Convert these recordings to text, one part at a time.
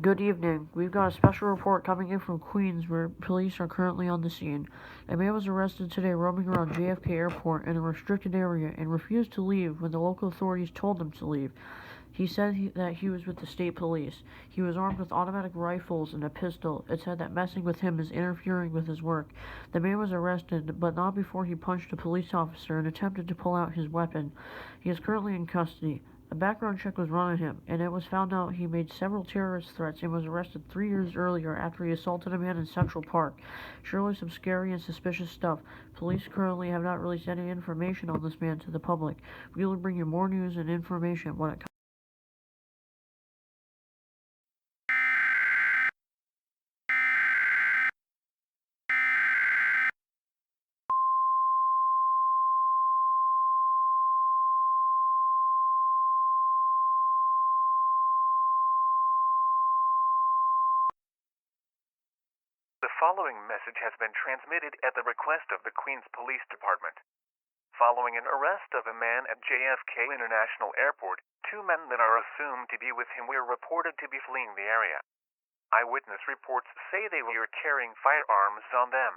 Good evening. We've got a special report coming in from Queens where police are currently on the scene. A man was arrested today roaming around JFK Airport in a restricted area and refused to leave when the local authorities told him to leave. He said that he was with the state police. He was armed with automatic rifles and a pistol. It said that messing with him is interfering with his work. The man was arrested, but not before he punched a police officer and attempted to pull out his weapon. He is currently in custody. A background check was run on him, and it was found out he made several terrorist threats and was arrested 3 years earlier after he assaulted a man in Central Park. Surely some scary and suspicious stuff. Police currently have not released any information on this man to the public. We will bring you more news and information when it comes. The following message has been transmitted at the request of the Queens Police Department. Following an arrest of a man at JFK International Airport, two men that are assumed to be with him were reported to be fleeing the area. Eyewitness reports say they were carrying firearms on them.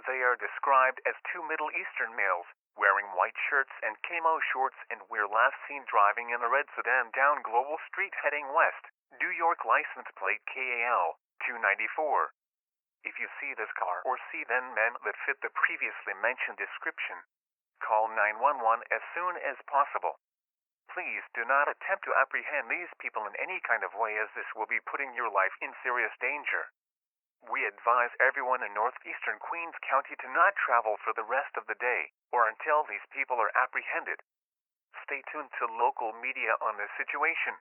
They are described as two Middle Eastern males, wearing white shirts and camo shorts, and were last seen driving in a red sedan down Global Street heading west, New York license plate KAL 294. If you see this car or see then men that fit the previously mentioned description, call 911 as soon as possible. Please do not attempt to apprehend these people in any kind of way, as this will be putting your life in serious danger. We advise everyone in northeastern Queens County to not travel for the rest of the day or until these people are apprehended. Stay tuned to local media on this situation.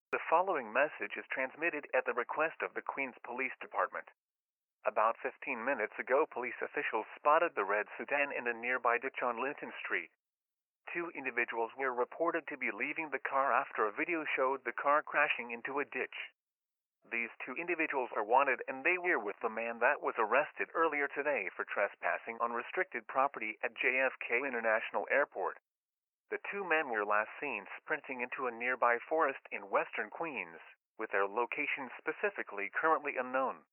The following message is transmitted at the request of the Queens Police Department. About 15 minutes ago, police officials spotted the red sedan in a nearby ditch on Linton Street. Two individuals were reported to be leaving the car after a video showed the car crashing into a ditch. These two individuals are wanted, and they were with the man that was arrested earlier today for trespassing on restricted property at JFK International Airport. The two men were last seen sprinting into a nearby forest in western Queens, with their location specifically currently unknown.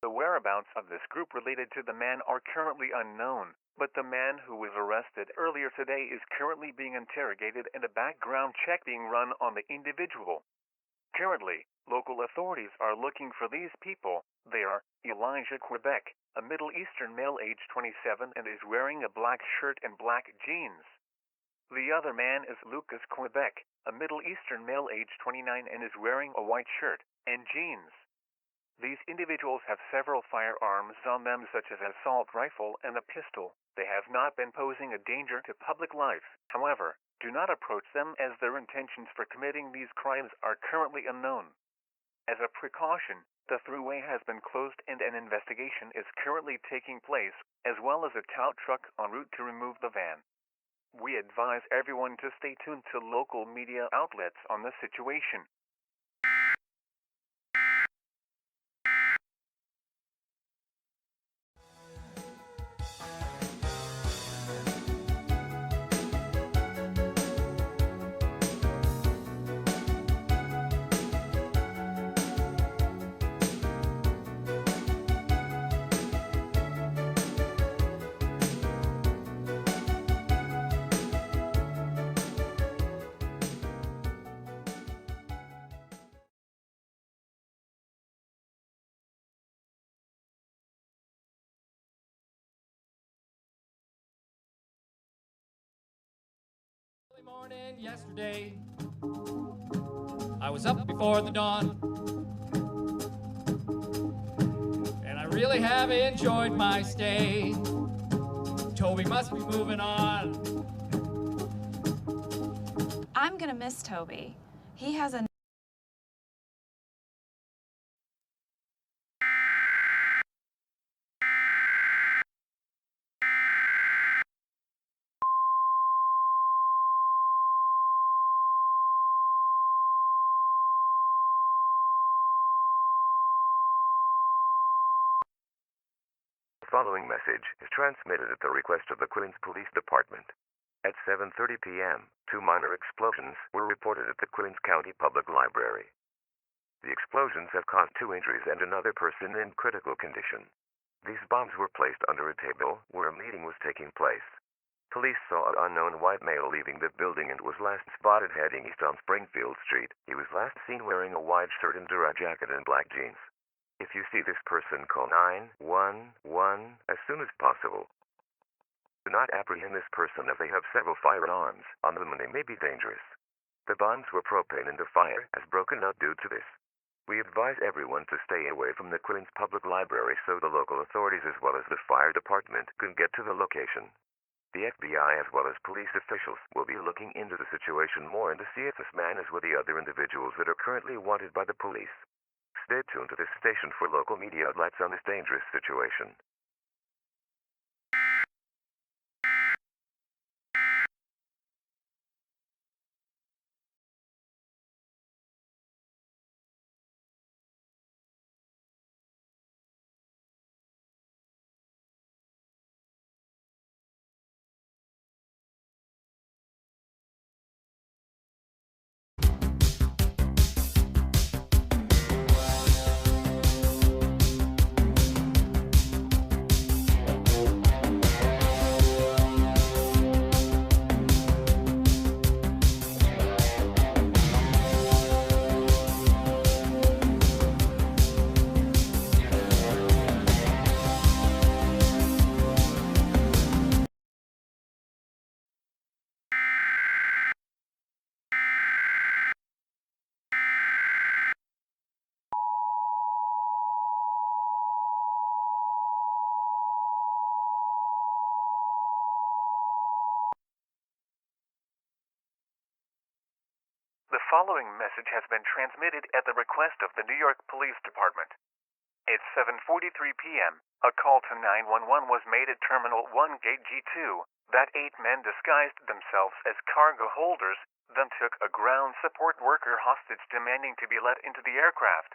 The whereabouts of this group related to the man are currently unknown, but the man who was arrested earlier today is currently being interrogated and a background check being run on the individual. Currently, local authorities are looking for these people. They are Elijah Quebec, a Middle Eastern male aged 27 and is wearing a black shirt and black jeans. The other man is Lucas Quebec, a Middle Eastern male aged 29 and is wearing a white shirt and jeans. These individuals have several firearms on them, such as an assault rifle and a pistol. They have not been posing a danger to public life. However, do not approach them, as their intentions for committing these crimes are currently unknown. As a precaution, the thruway has been closed and an investigation is currently taking place, as well as a tow truck en route to remove the van. We advise everyone to stay tuned to local media outlets on the situation. Morning yesterday, I was up before the dawn, and I really have enjoyed my stay. Toby must be moving on. I'm gonna miss Toby. He has a The following message is transmitted at the request of the Queens Police Department. At 7:30 p.m., 2 minor explosions were reported at the Queens County Public Library. The explosions have caused 2 injuries and another person in critical condition. These bombs were placed under a table where a meeting was taking place. Police saw an unknown white male leaving the building and was last spotted heading east on Springfield Street. He was last seen wearing a white shirt and a jacket and black jeans. If you see this person, call 911 as soon as possible. Do not apprehend this person as they have several firearms on them and they may be dangerous. The bombs were propane and the fire has broken out due to this. We advise everyone to stay away from the Queens Public Library so the local authorities as well as the fire department can get to the location. The FBI as well as police officials will be looking into the situation more and to see if this man is with the other individuals that are currently wanted by the police. Stay tuned to this station for local media outlets on this dangerous situation. The following message has been transmitted at the request of the New York Police Department. At 7:43 p.m., a call to 911 was made at Terminal 1 Gate G2 that 8 men disguised themselves as cargo holders, then took a ground support worker hostage demanding to be let into the aircraft.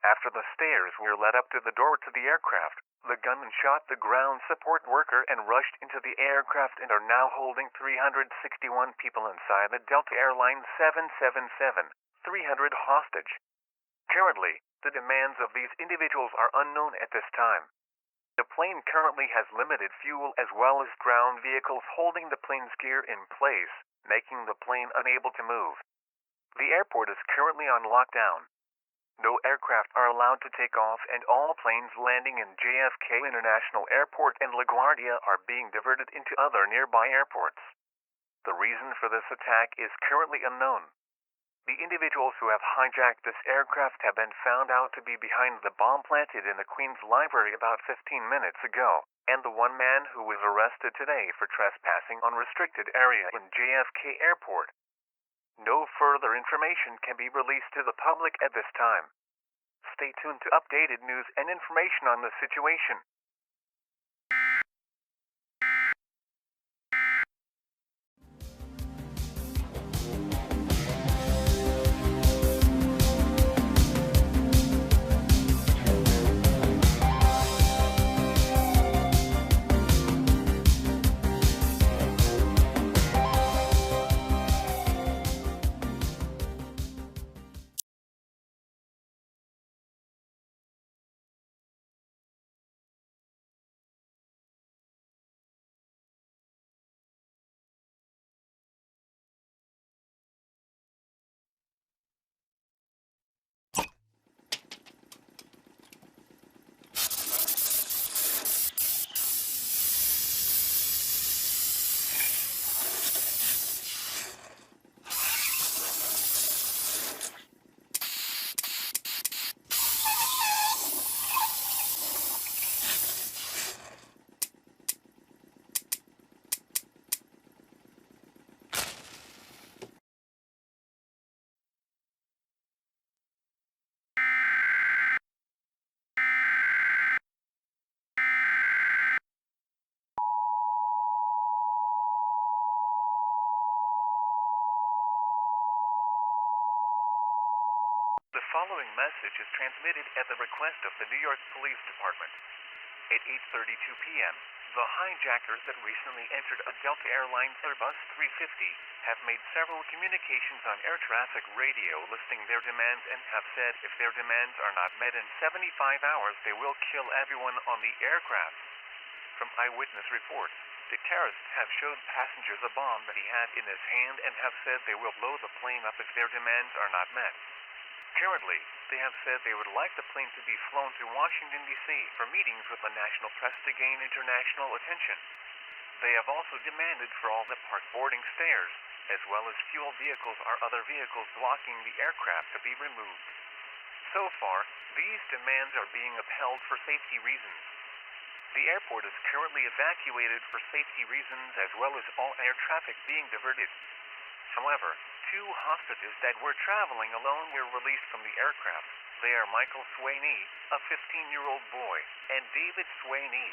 After the stairs were led up to the door to the aircraft, the gunmen shot the ground support worker and rushed into the aircraft and are now holding 361 people inside the Delta Airlines 777-300 hostage. Currently, the demands of these individuals are unknown at this time. The plane currently has limited fuel as well as ground vehicles holding the plane's gear in place, making the plane unable to move. The airport is currently on lockdown. No aircraft are allowed to take off and all planes landing in JFK International Airport and LaGuardia are being diverted into other nearby airports. The reason for this attack is currently unknown. The individuals who have hijacked this aircraft have been found out to be behind the bomb planted in the Queens Library about 15 minutes ago, and the one man who was arrested today for trespassing on restricted area in JFK Airport. No further information can be released to the public at this time. Stay tuned to updated news and information on the situation. The following message is transmitted at the request of the New York Police Department. At 8:32 p.m., the hijackers that recently entered a Delta Airlines Airbus 350 have made several communications on air traffic radio listing their demands and have said if their demands are not met in 75 hours, they will kill everyone on the aircraft. From eyewitness reports, the terrorists have showed passengers a bomb that he had in his hand and have said they will blow the plane up if their demands are not met. Currently, they have said they would like the plane to be flown to Washington, D.C. for meetings with the national press to gain international attention. They have also demanded for all the parked boarding stairs, as well as fuel vehicles or other vehicles blocking the aircraft to be removed. So far, these demands are being upheld for safety reasons. The airport is currently evacuated for safety reasons as well as all air traffic being diverted. However, 2 hostages that were traveling alone were released from the aircraft. They are Michael Swaney, a 15-year-old boy, and David Swaney,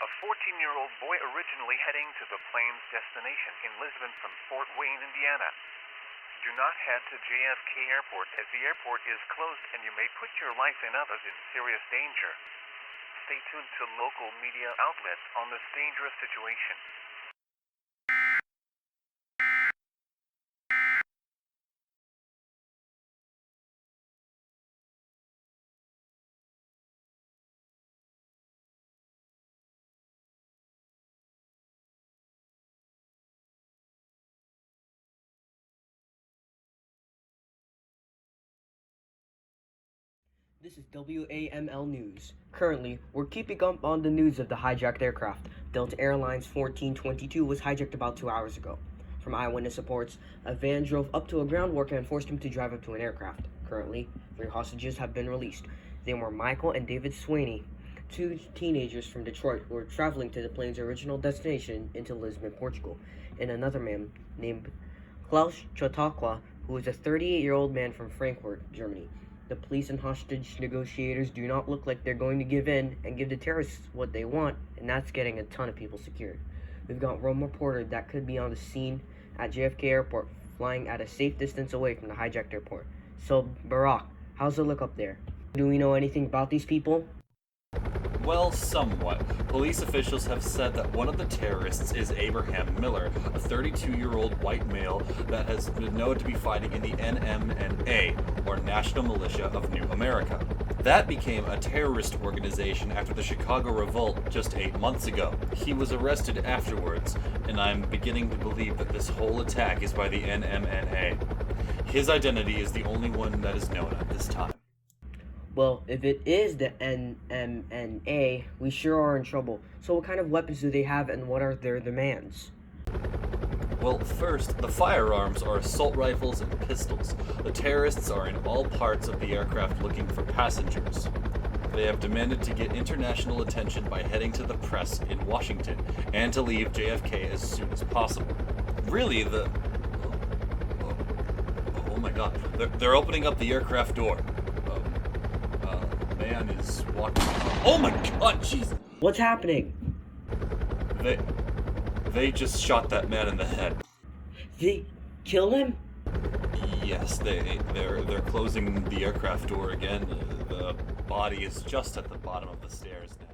a 14-year-old boy originally heading to the plane's destination in Lisbon from Fort Wayne, Indiana. Do not head to JFK Airport as the airport is closed and you may put your life and others in serious danger. Stay tuned to local media outlets on this dangerous situation. This is WAML News. Currently, we're keeping up on the news of the hijacked aircraft. Delta Airlines 1422 was hijacked about 2 hours ago. From eyewitness reports, a van drove up to a ground worker and forced him to drive up to an aircraft. Currently, 3 hostages have been released. They were Michael and David Swaney, 2 teenagers from Detroit who were traveling to the plane's original destination into Lisbon, Portugal, and another man named Klaus Chautauqua, who is a 38-year-old man from Frankfurt, Germany. The police and hostage negotiators do not look like they're going to give in and give the terrorists what they want, and that's getting a ton of people secured. We've got Rome reporter that could be on the scene at JFK Airport, flying at a safe distance away from the hijacked airport. So, Barack, how's it look up there? Do we know anything about these people? Well, somewhat. Police officials have said that one of the terrorists is Abraham Miller, a 32-year-old white male that has been known to be fighting in the NMNA, or National Militia of New America. That became a terrorist organization after the Chicago Revolt just 8 months ago. He was arrested afterwards, and I'm beginning to believe that this whole attack is by the NMNA. His identity is the only one that is known at this time. Well, if it is the NMNA, we sure are in trouble. So what kind of weapons do they have and what are their demands? Well, first, the firearms are assault rifles and pistols. The terrorists are in all parts of the aircraft looking for passengers. They have demanded to get international attention by heading to the press in Washington and to leave JFK as soon as possible. Really, oh my god, they're opening up the aircraft door. Man is walking. Oh my god, jeez! What's happening? They just shot that man in the head. They killed him? Yes, they're closing the aircraft door again. The body is just at the bottom of the stairs now.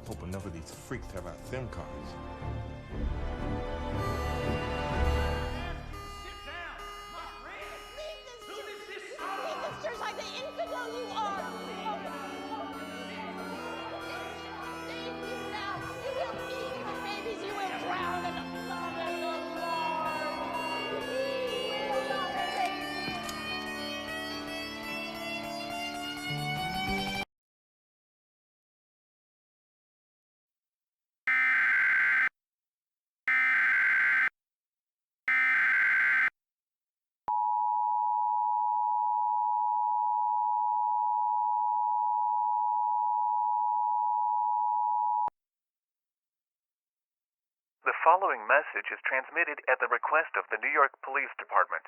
Hope enough of these freaks have our SIM cards. Just like the infidel you are! Save you now! You will eat your babies! You will drown in the blood of the Lord! He will not save you! The following message is transmitted at the request of the New York Police Department.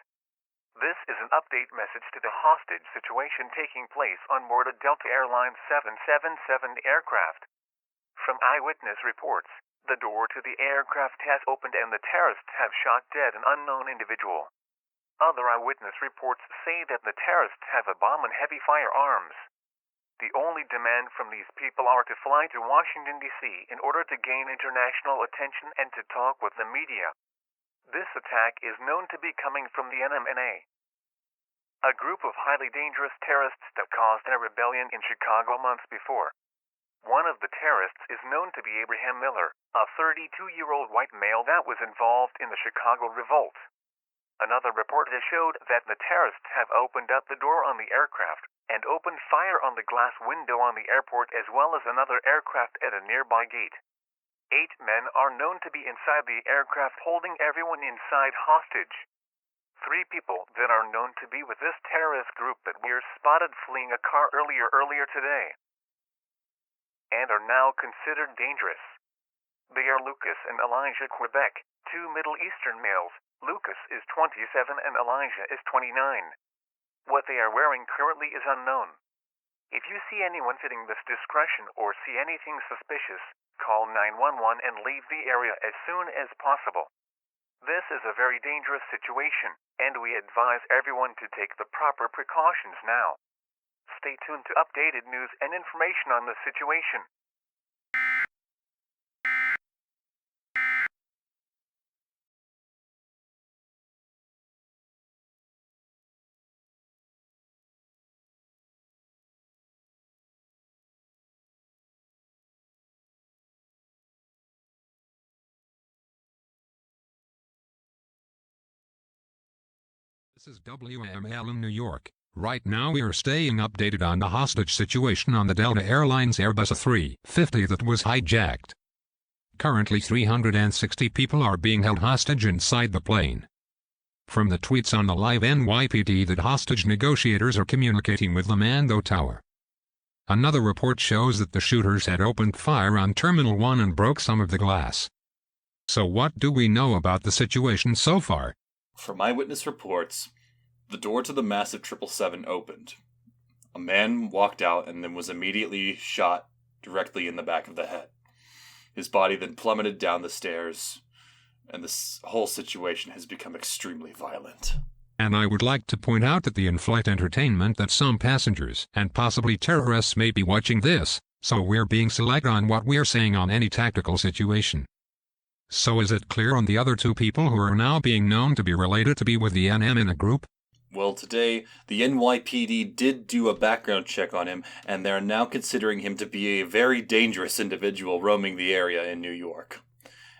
This is an update message to the hostage situation taking place on board a Delta Airlines 777 aircraft. From eyewitness reports, the door to the aircraft has opened and the terrorists have shot dead an unknown individual. Other eyewitness reports say that the terrorists have a bomb and heavy firearms. The only demand from these people are to fly to Washington, D.C. in order to gain international attention and to talk with the media. This attack is known to be coming from the NMNA, a group of highly dangerous terrorists that caused a rebellion in Chicago months before. One of the terrorists is known to be Abraham Miller, a 32-year-old white male that was involved in the Chicago revolt. Another report has showed that the terrorists have opened up the door on the aircraft and opened fire on the glass window on the airport as well as another aircraft at a nearby gate. 8 men are known to be inside the aircraft holding everyone inside hostage. 3 people that are known to be with this terrorist group that were spotted fleeing a car earlier today and are now considered dangerous. They are Lucas and Elijah Quebec, 2 Middle Eastern males. Lucas is 27 and Elijah is 29. What they are wearing currently is unknown. If you see anyone fitting this description or see anything suspicious, call 911 and leave the area as soon as possible. This is a very dangerous situation, and we advise everyone to take the proper precautions now. Stay tuned to updated news and information on the situation. This is WML in New York. Right now we are staying updated on the hostage situation on the Delta Airlines Airbus A350 that was hijacked. Currently 360 people are being held hostage inside the plane. From the tweets on the live NYPD that hostage negotiators are communicating with the Mando Tower. Another report shows that the shooters had opened fire on Terminal 1 and broke some of the glass. So what do we know about the situation so far? From eyewitness reports, the door to the massive 777 opened. A man walked out and then was immediately shot directly in the back of the head. His body then plummeted down the stairs, and this whole situation has become extremely violent. And I would like to point out that the in-flight entertainment that some passengers and possibly terrorists may be watching this, so we're being select on what we're saying on any tactical situation. So is it clear on the other 2 people who are now being known to be related to be with the NM in a group? Well, today, the NYPD did do a background check on him, and they're now considering him to be a very dangerous individual roaming the area in New York.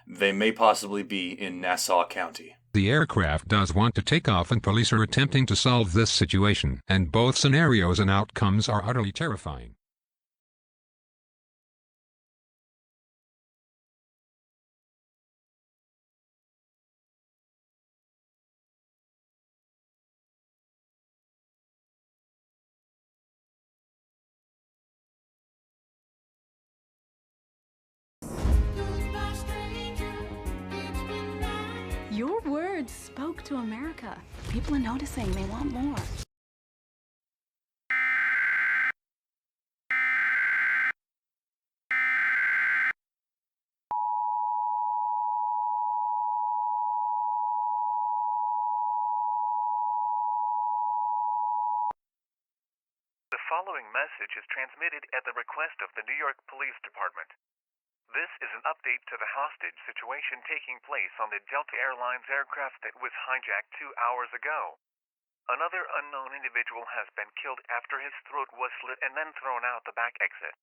They may possibly be in Nassau County. The aircraft does want to take off and police are attempting to solve this situation, and both scenarios and outcomes are utterly terrifying. Your words spoke to America. People are noticing. They want more. The following message is transmitted at the request of the New York Police Department. This is an update to the hostage situation taking place on the Delta Airlines aircraft that was hijacked 2 hours ago. Another unknown individual has been killed after his throat was slit and then thrown out the back exit.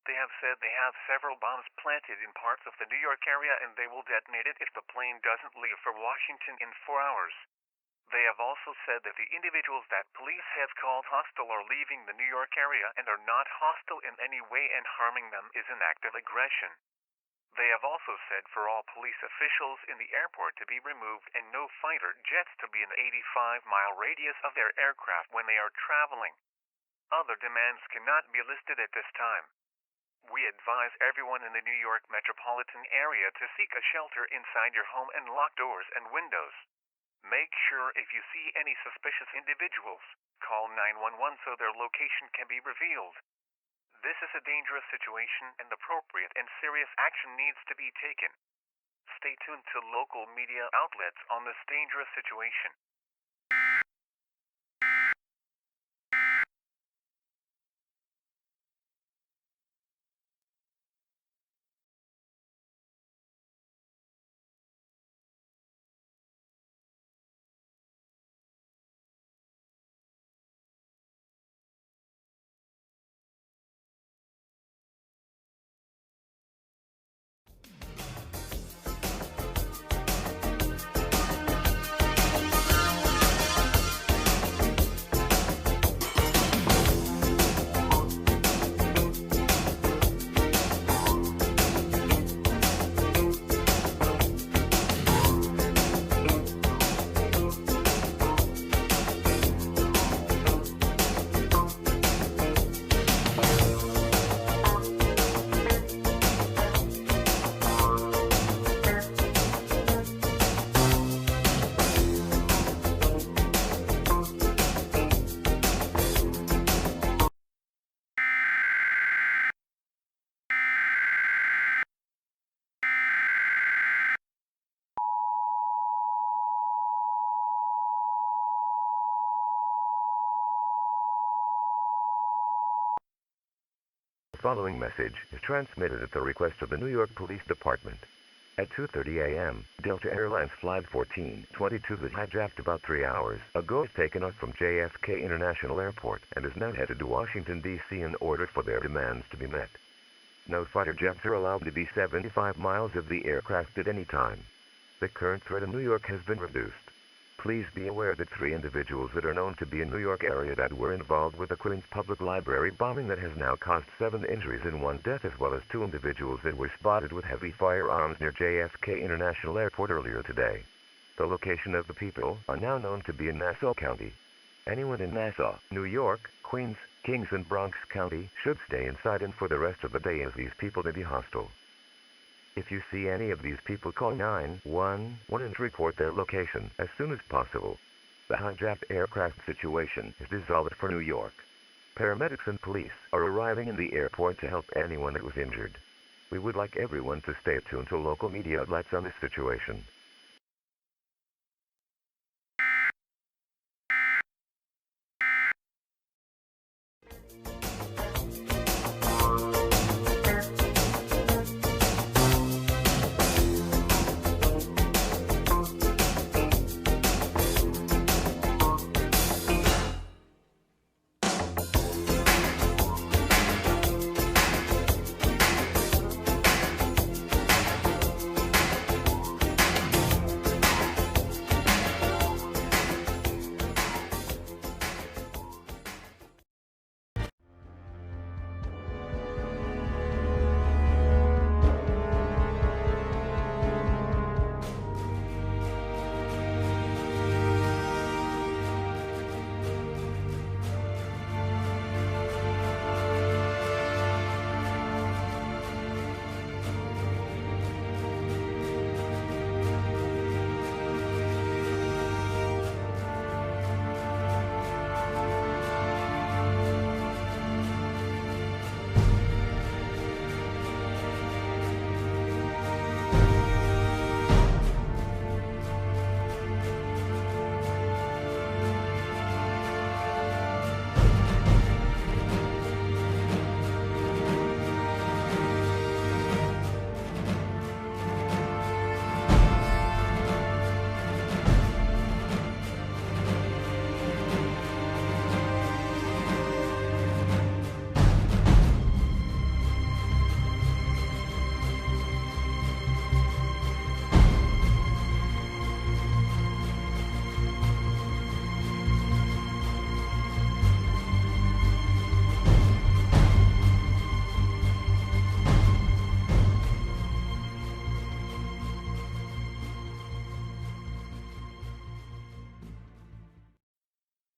They have said they have several bombs planted in parts of the New York area and they will detonate it if the plane doesn't leave for Washington in 4 hours. They have also said that the individuals that police have called hostile are leaving the New York area and are not hostile in any way, and harming them is an act of aggression. They have also said for all police officials in the airport to be removed and no fighter jets to be in an 85-mile radius of their aircraft when they are traveling. Other demands cannot be listed at this time. We advise everyone in the New York metropolitan area to seek a shelter inside your home and lock doors and windows. Make sure if you see any suspicious individuals, call 911 so their location can be revealed. This is a dangerous situation and appropriate and serious action needs to be taken. Stay tuned to local media outlets on this dangerous situation. The following message is transmitted at the request of the New York Police Department. At 2:30 a.m., Delta Airlines Flight 1422 was hijacked about 3 hours ago. Is taken off from JFK International Airport and is now headed to Washington, D.C. in order for their demands to be met. No fighter jets are allowed to be 75 miles of the aircraft at any time. The current threat in New York has been reduced. Please be aware that 3 individuals that are known to be in New York area that were involved with the Queens Public Library bombing that has now caused 7 injuries and 1 death, as well as 2 individuals that were spotted with heavy firearms near JFK International Airport earlier today. The location of the people are now known to be in Nassau County. Anyone in Nassau, New York, Queens, Kings, and Bronx County should stay inside and for the rest of the day, as these people may be hostile. If you see any of these people, call 911 and report their location as soon as possible. The hijacked aircraft situation is dissolved for New York. Paramedics and police are arriving in the airport to help anyone that was injured. We would like everyone to stay tuned to local media outlets on this situation.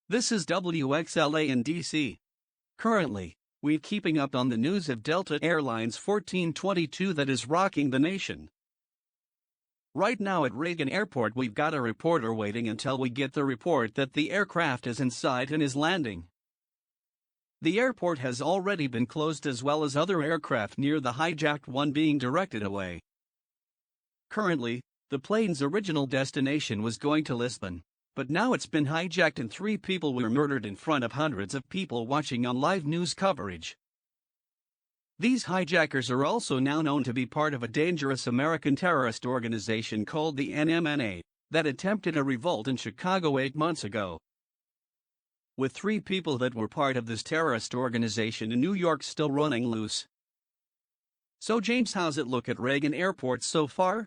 This is WXLA in DC. Currently, we're keeping up on the news of Delta Airlines 1422 that is rocking the nation. Right now at Reagan Airport we've got a reporter waiting until we get the report that the aircraft is in sight and is landing. The airport has already been closed as well as other aircraft near the hijacked one being directed away. Currently, the plane's original destination was going to Lisbon, but now it's been hijacked and 3 people were murdered in front of hundreds of people watching on live news coverage. These hijackers are also now known to be part of a dangerous American terrorist organization called the NMNA that attempted a revolt in Chicago 8 months ago. With 3 people that were part of this terrorist organization in New York still running loose. So James, how's it look at Reagan Airport so far?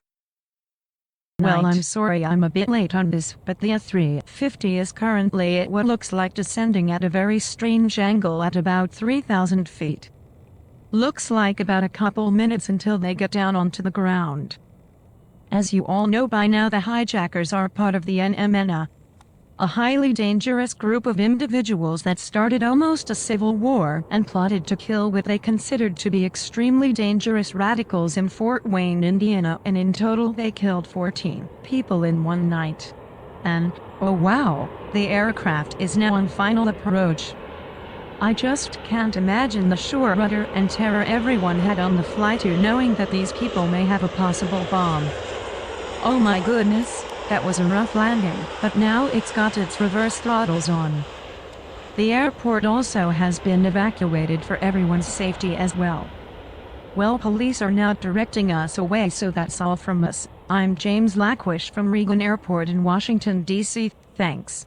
Well, I'm sorry I'm a bit late on this, but the A350 is currently at what looks like descending at a very strange angle at about 3,000 feet. Looks like about a couple minutes until they get down onto the ground. As you all know by now, the hijackers are part of the NMNA, a highly dangerous group of individuals that started almost a civil war and plotted to kill what they considered to be extremely dangerous radicals in Fort Wayne, Indiana, and in total they killed 14 people in one night. And, oh wow, the aircraft is now on final approach. I just can't imagine the sure rudder and terror everyone had on the flight to knowing that these people may have a possible bomb. Oh my goodness, that was a rough landing, but now it's got its reverse throttles on. The airport also has been evacuated for everyone's safety as well. Well, police are now directing us away, so that's all from us. I'm James Lackwish from Reagan Airport in Washington, D.C. Thanks.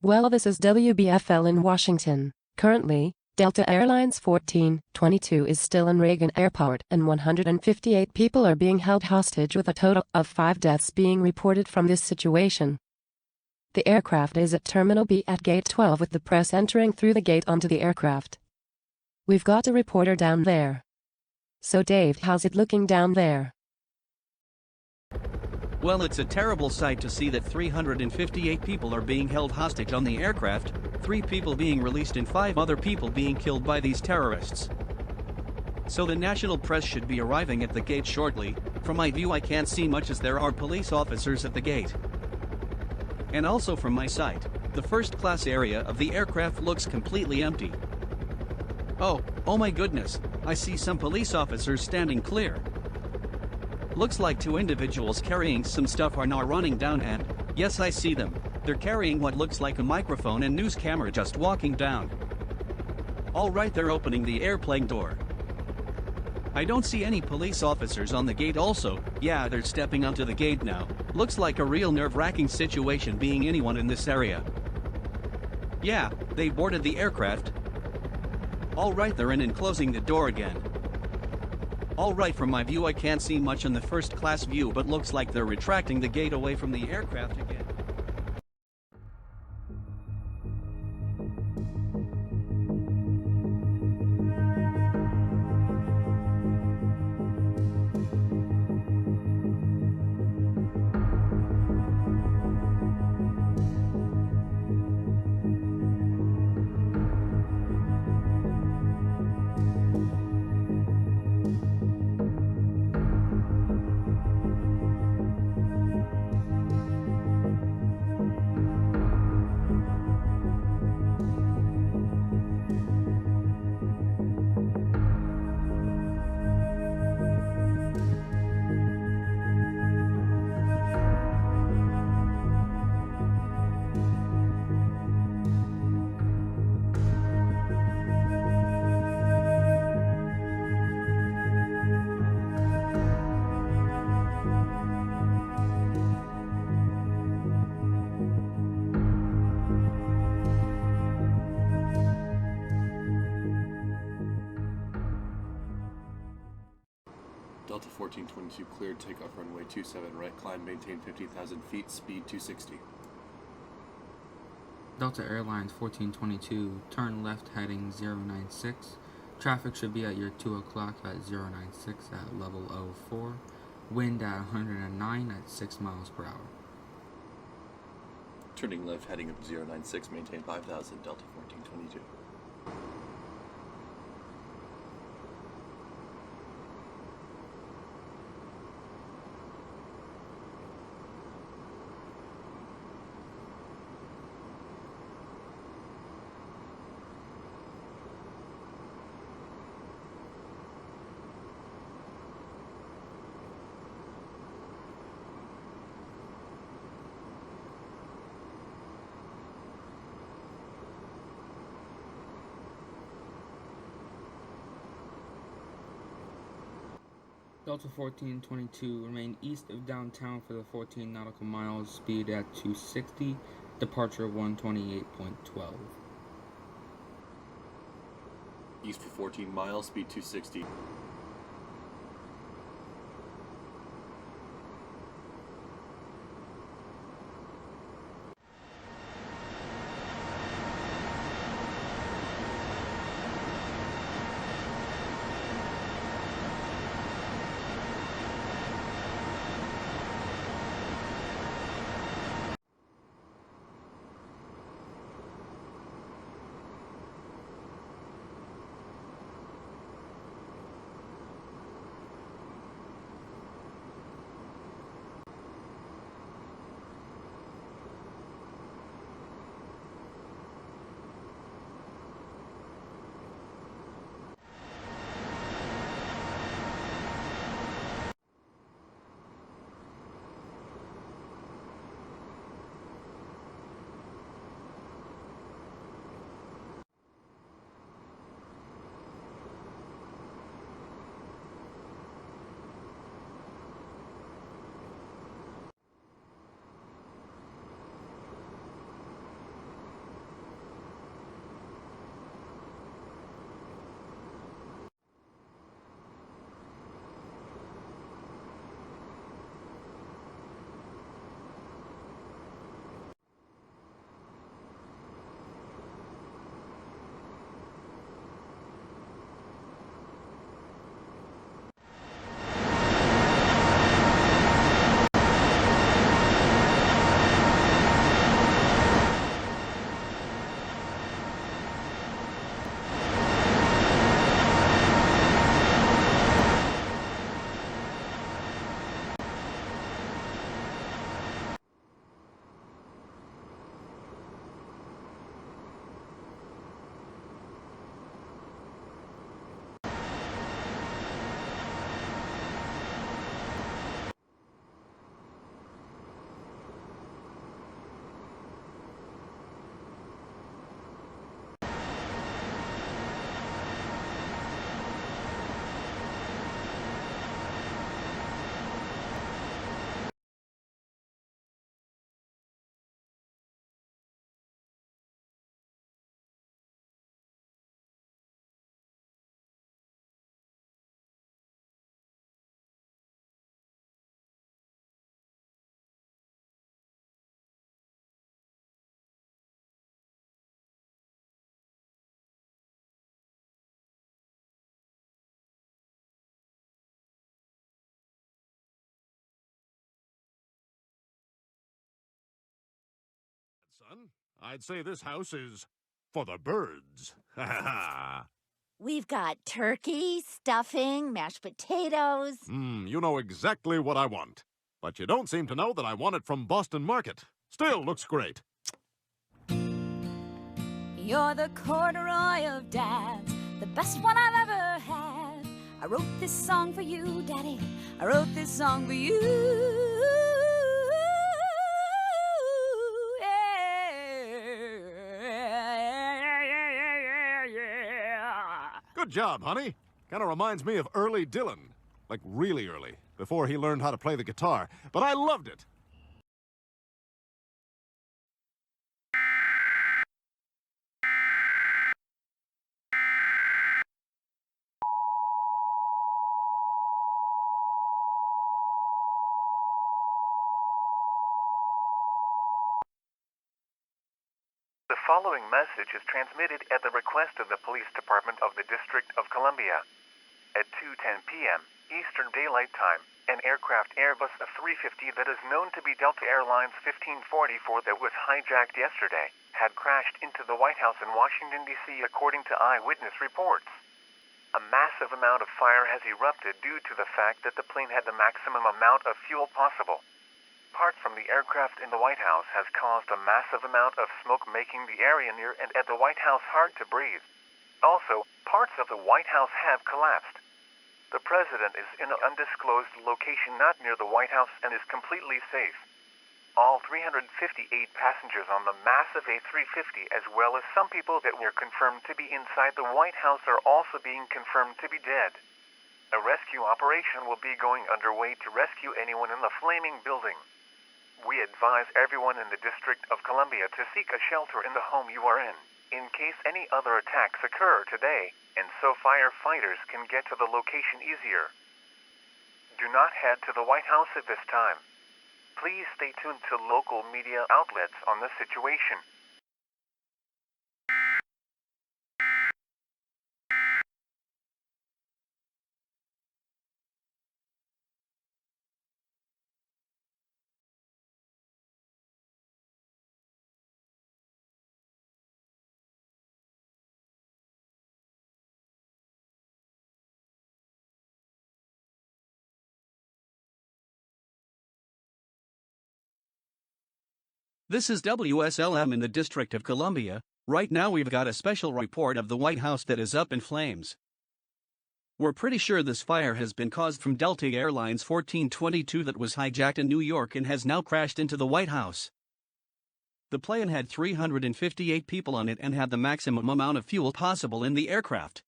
Well, this is WBFL in Washington. Currently, Delta Airlines 1422 is still in Reagan Airport and 158 people are being held hostage, with a total of 5 deaths being reported from this situation. The aircraft is at Terminal B at Gate 12 with the press entering through the gate onto the aircraft. We've got a reporter down there. So Dave, how's it looking down there? Well, it's a terrible sight to see that 358 people are being held hostage on the aircraft, 3 people being released and 5 other people being killed by these terrorists. So the national press should be arriving at the gate shortly. From my view I can't see much as there are police officers at the gate. And also from my site, the first class area of the aircraft looks completely empty. Oh my goodness, I see some police officers standing clear. Looks like 2 individuals carrying some stuff are now running down, and yes, I see them. They're carrying what looks like a microphone and news camera, just walking down. Alright, they're opening the airplane door. I don't see any police officers on the gate also. Yeah, they're stepping onto the gate now. Looks like a real nerve-wracking situation being anyone in this area. Yeah, they boarded the aircraft. Alright, they're in and closing the door again. Alright, from my view I can't see much in the first class view, but looks like they're retracting the gate away from the aircraft again. Delta 1422 cleared, takeoff runway 27 right, climb, maintain 50,000 feet, speed 260. Delta Airlines 1422, turn left heading 096, Traffic should be at your 2 o'clock at 096 at level 04. Wind at 109 at 6 miles per hour. Turning left, heading up 096, maintain 5000, Delta 1422. Delta 1422, remain east of downtown for the 14 nautical miles, speed at 260, departure 128.12. East for 14 miles, speed 260. Son, I'd say this house is for the birds. Ha ha ha. We've got turkey, stuffing, mashed potatoes. You know exactly what I want. But you don't seem to know that I want it from Boston Market. Still looks great. You're the corduroy of dads, the best one I've ever had. I wrote this song for you, Daddy. I wrote this song for you. Good job, honey. Kind of reminds me of early Dylan. Like really early, before he learned how to play the guitar. But I loved it. The following message is transmitted at the request of the Police Department of the District of Columbia. At 2:10 p.m. Eastern Daylight Time, an aircraft Airbus A350 that is known to be Delta Airlines 1544 that was hijacked yesterday had crashed into the White House in Washington, D.C. according to eyewitness reports. A massive amount of fire has erupted due to the fact that the plane had the maximum amount of fuel possible. Parts from the aircraft in the White House has caused a massive amount of smoke, making the area near and at the White House hard to breathe. Also, parts of the White House have collapsed. The president is in an undisclosed location not near the White House and is completely safe. All 358 passengers on the massive A350, as well as some people that were confirmed to be inside the White House, are also being confirmed to be dead. A rescue operation will be going underway to rescue anyone in the flaming building. We advise everyone in the District of Columbia to seek a shelter in the home you are in case any other attacks occur today, and so firefighters can get to the location easier. Do not head to the White House at this time. Please stay tuned to local media outlets on the situation. This is WSLM in the District of Columbia. Right now we've got a special report of the White House that is up in flames. We're pretty sure this fire has been caused from Delta Airlines 1422 that was hijacked in New York and has now crashed into the White House. The plane had 358 people on it and had the maximum amount of fuel possible in the aircraft.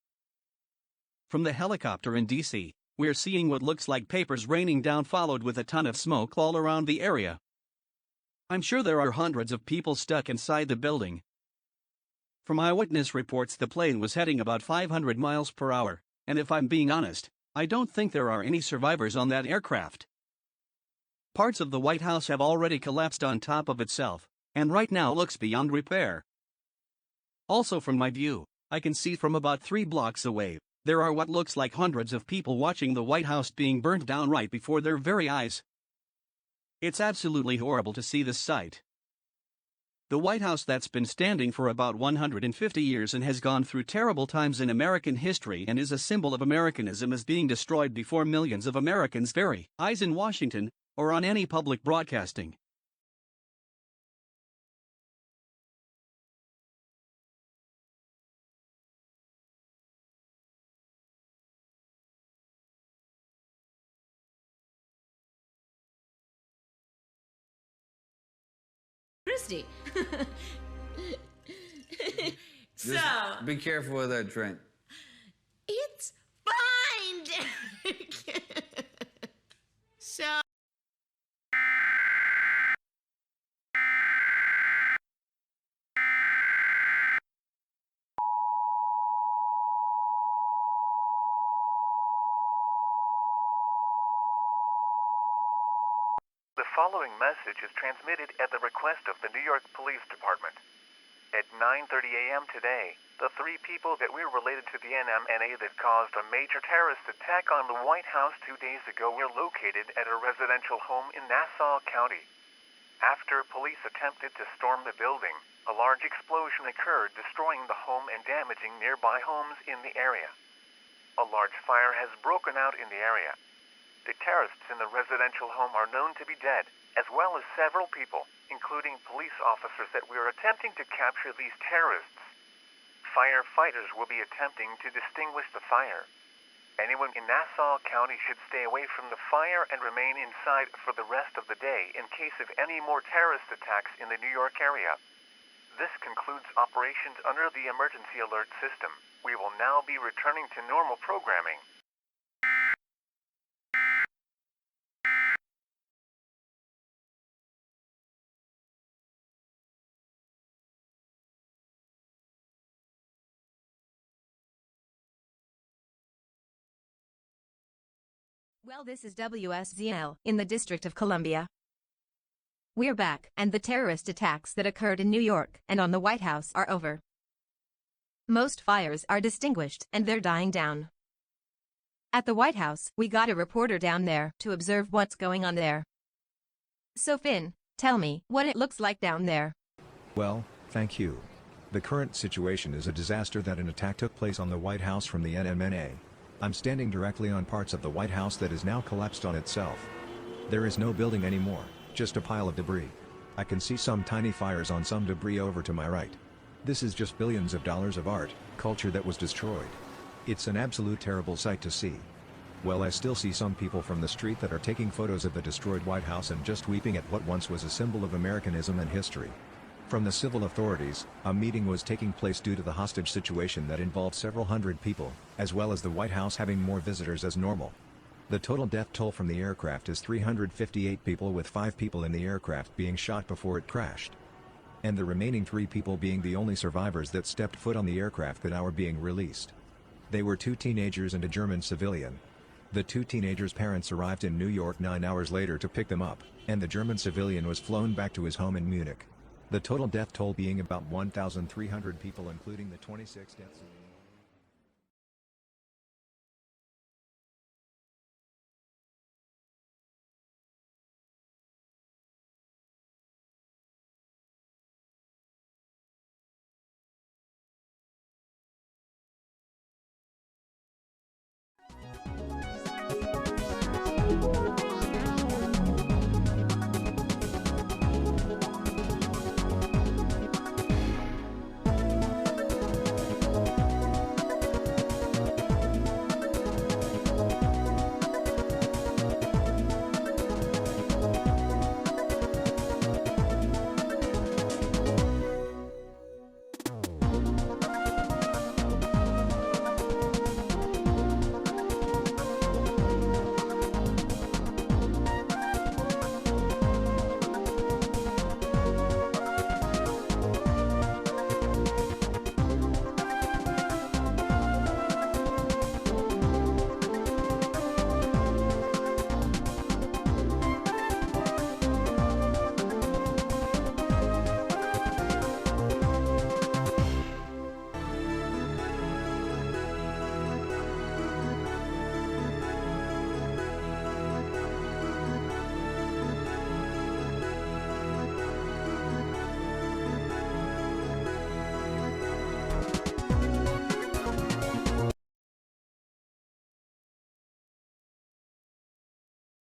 From the helicopter in DC, we're seeing what looks like papers raining down, followed with a ton of smoke all around the area. I'm sure there are hundreds of people stuck inside the building. From eyewitness reports, the plane was heading about 500 miles per hour, and if I'm being honest, I don't think there are any survivors on that aircraft. Parts of the White House have already collapsed on top of itself, and right now looks beyond repair. Also, from my view, I can see from about 3 blocks away, there are what looks like hundreds of people watching the White House being burnt down right before their very eyes. It's absolutely horrible to see this sight. The White House that's been standing for about 150 years and has gone through terrible times in American history and is a symbol of Americanism is being destroyed before millions of Americans' very eyes in Washington or on any public broadcasting. Christy. Just be careful with that drink. It's fine. So. The following message is transmitted at the request of the New York Police Department. At 9:30 a.m. today, the 3 people that were related to the NMNA that caused a major terrorist attack on the White House 2 days ago were located at a residential home in Nassau County. After police attempted to storm the building, a large explosion occurred, destroying the home and damaging nearby homes in the area. A large fire has broken out in the area. The terrorists in the residential home are known to be dead, as well as several people, including police officers that we are attempting to capture these terrorists. Firefighters will be attempting to distinguish the fire. Anyone in Nassau County should stay away from the fire and remain inside for the rest of the day in case of any more terrorist attacks in the New York area. This concludes operations under the emergency alert system. We will now be returning to normal programming. Well, this is WSZL in the District of Columbia. We're back, and the terrorist attacks that occurred in New York and on the White House are over. Most fires are extinguished and they're dying down. At the White House, we got a reporter down there to observe what's going on there. So Finn, tell me what it looks like down there. Well, thank you. The current situation is a disaster that an attack took place on the White House from the NMNA. I'm standing directly on parts of the White House that is now collapsed on itself. There is no building anymore, just a pile of debris. I can see some tiny fires on some debris over to my right. This is just billions of dollars of art, culture that was destroyed. It's an absolute terrible sight to see. Well, I still see some people from the street that are taking photos of the destroyed White House and just weeping at what once was a symbol of Americanism and history. From the civil authorities, a meeting was taking place due to the hostage situation that involved several hundred people, as well as the White House having more visitors as normal. The total death toll from the aircraft is 358 people, with 5 people in the aircraft being shot before it crashed. And the remaining 3 people being the only survivors that stepped foot on the aircraft that are being released. They were 2 teenagers and a German civilian. The 2 teenagers' parents arrived in New York 9 hours later to pick them up, and the German civilian was flown back to his home in Munich. The total death toll being about 1,300 people, including the 26 deaths.